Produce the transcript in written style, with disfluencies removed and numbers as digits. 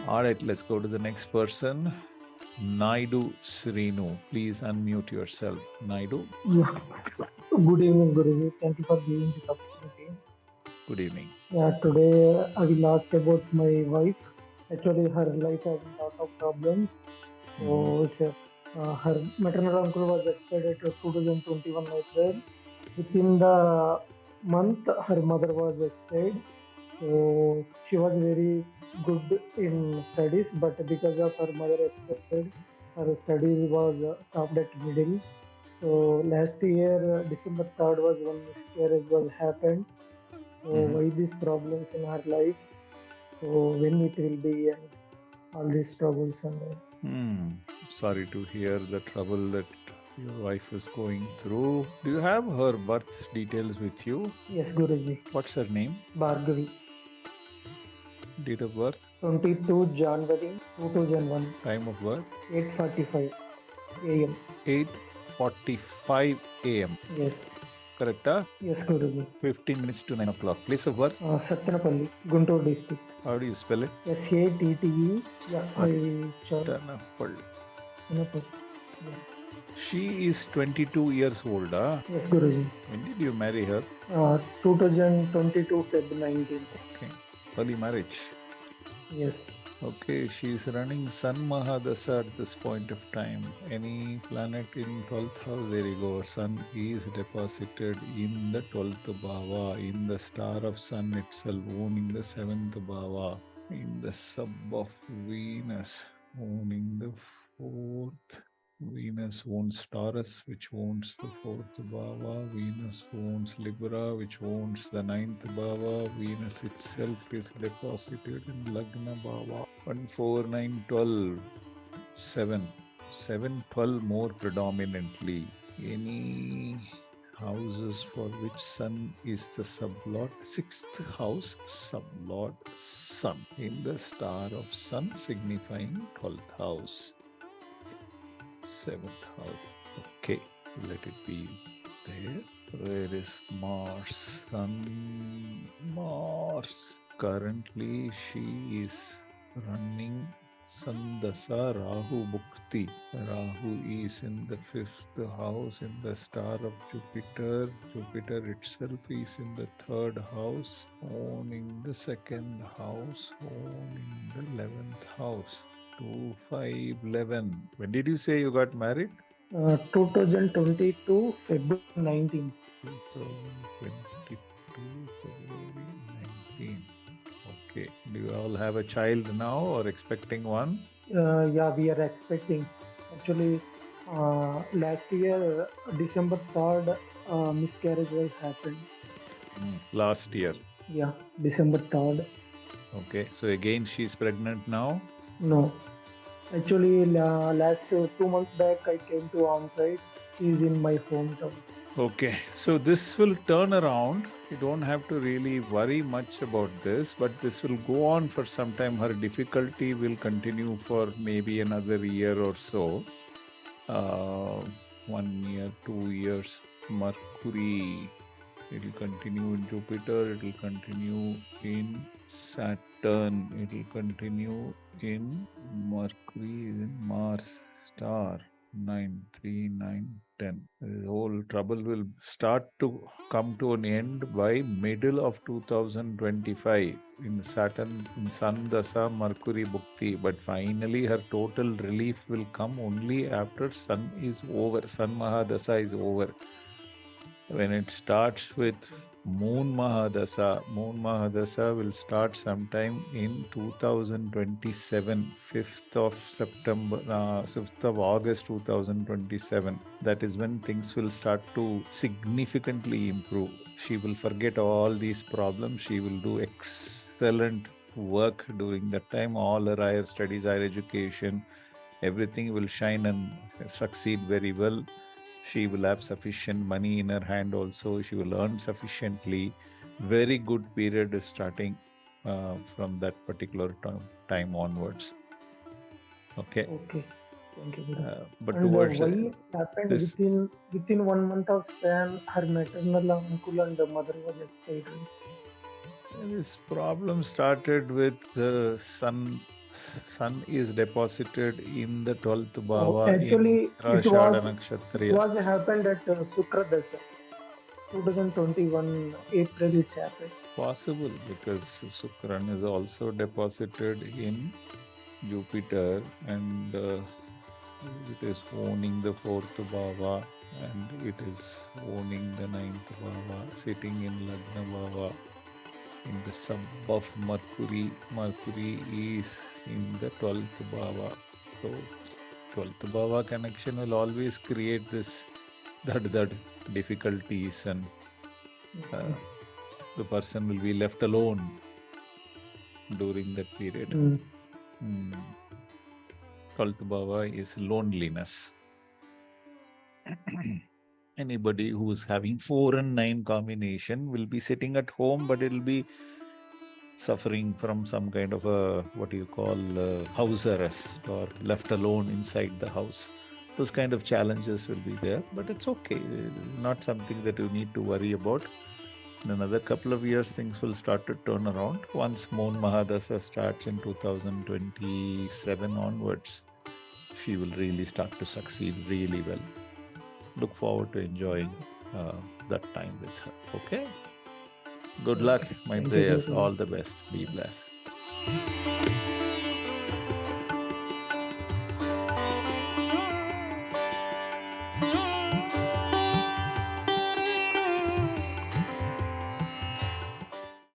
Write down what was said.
All right, let's go to the next person. Naidu Srinu. Please unmute yourself. Naidu, Yeah. Good evening, Guruji. Thank you for giving this opportunity. good evening. Yeah, today I will ask about my wife. Actually, her life has a lot of problems. Mhm. Her maternal uncle was expired at 2021 April. Within the month, her mother was expired. So she was very good in studies, but because of her mother expired, her studies was stopped at middle. So last year, December 3rd was when miscarriage was happened. So Mhm. why these problems in her life? So when it will be and all these troubles and all. Hmm. Sorry to hear the trouble that your wife is going through. Do you have her birth details with you? Yes, Guruji. What's her name? Bhargavi. Date of birth? 22 January 2001. Time of birth? 8:45 a.m. 8:45 a.m. Yes. Correct? Huh? Yes, Guruji. 15 minutes to 9 o'clock. Place of birth? Satyanapalli, Guntur district. How do you spell it? SATTE. Yeah, I shall. Satyanapalli. Satyanapalli. Yeah. She is 22 years old. Huh? Yes, Guruji. When did you marry her? 2022 Feb 19. Okay. Early marriage. Yes. Okay, she's running Sun Mahadasa at this point of time. Any planet in 12th house, there you go. Sun is deposited in the 12th bhava, in the star of Sun itself, owning the 7th bhava, in the sub of Venus, owning the 4th. Venus owns Taurus, which owns the 4th bhava. Venus owns Libra, which owns the 9th bhava. Venus itself is deposited in Lagna bhava. 1, 4, 9, 12. 7. 7, 12 more predominantly. Any houses for which Sun is the sublord? Sixth house, sublord Sun. In the star of Sun, signifying 12th house. 7th house. Okay, let it be there. Where is Mars? Sun, Mars. Currently, she is running Sandasa Rahu Bhukti. Rahu is in the 5th house in the star of Jupiter. Jupiter itself is in the 3rd house, owning the 2nd house, owning the 11th house. 2, 5, 11. When did you say you got married? 2022 Feb 19. 2022 February 19. Okay. Do you all have a child now or expecting one? Yeah, we are expecting. Actually, last year, December 3rd, miscarriage was happened. Last year. Yeah, December 3rd. Okay. So again, she's pregnant now. No, actually, last 2 months back, I came to on-site. She is in my hometown. Okay. So this will turn around. You don't have to really worry much about this, but this will go on for some time. Her difficulty will continue for maybe another year or so. 1 year, 2 years. Mercury, it will continue in Jupiter, it will continue in Saturn, it will continue in Mercury, in Mars star. 9, 3, 9, 10. The whole trouble will start to come to an end by middle of 2025 in Saturn, in Sun Dasa, Mercury Bhukti. But finally, her total relief will come only after Sun is over, Sun Mahadasa is over. When it starts with Moon Mahadasa will start sometime in 2027, 5th of September, 5th of August 2027. That is when things will start to significantly improve. She will forget all these problems. She will do excellent work during that time. All her higher studies, higher education, everything will shine and succeed very well. She will have sufficient money in her hand also. She will earn sufficiently. Very good period is starting from that particular time onwards. Okay. Okay, thank you, Guru. But And towards why it's happened this, within 1 month of span, her maternal uncle and the mother was expired. this problem started with Sun sun is deposited in the 12th Oh, bhava in actually, Uttaraashadha it Nakshatriya. was happened at Sukra Dasha, 2021 April. It's happened. Possible because Shukran is also deposited in Jupiter and it is owning the 4th bhava and it is owning the 9th bhava, sitting in Lagna bhava in the sub of Mercury. Mercury is in the 12th bhava. So 12th bhava connection will always create this that difficulties and uh, the person will be left alone during that period. Mm. 12th bhava is loneliness. Anybody who's having 4 and 9 combination will be sitting at home, but it'll be suffering from some kind of a what do you call house arrest or left alone inside the house. Those kind of challenges will be there, but it's okay. Not something that you need to worry about. In another couple of years, things will start to turn around. Once Moon Mahadasa starts in 2027 onwards, she will really start to succeed really well. Look forward to enjoying that time with her. Okay? Good luck, Okay. my Thank you, prayers. sir. All the best. Be blessed.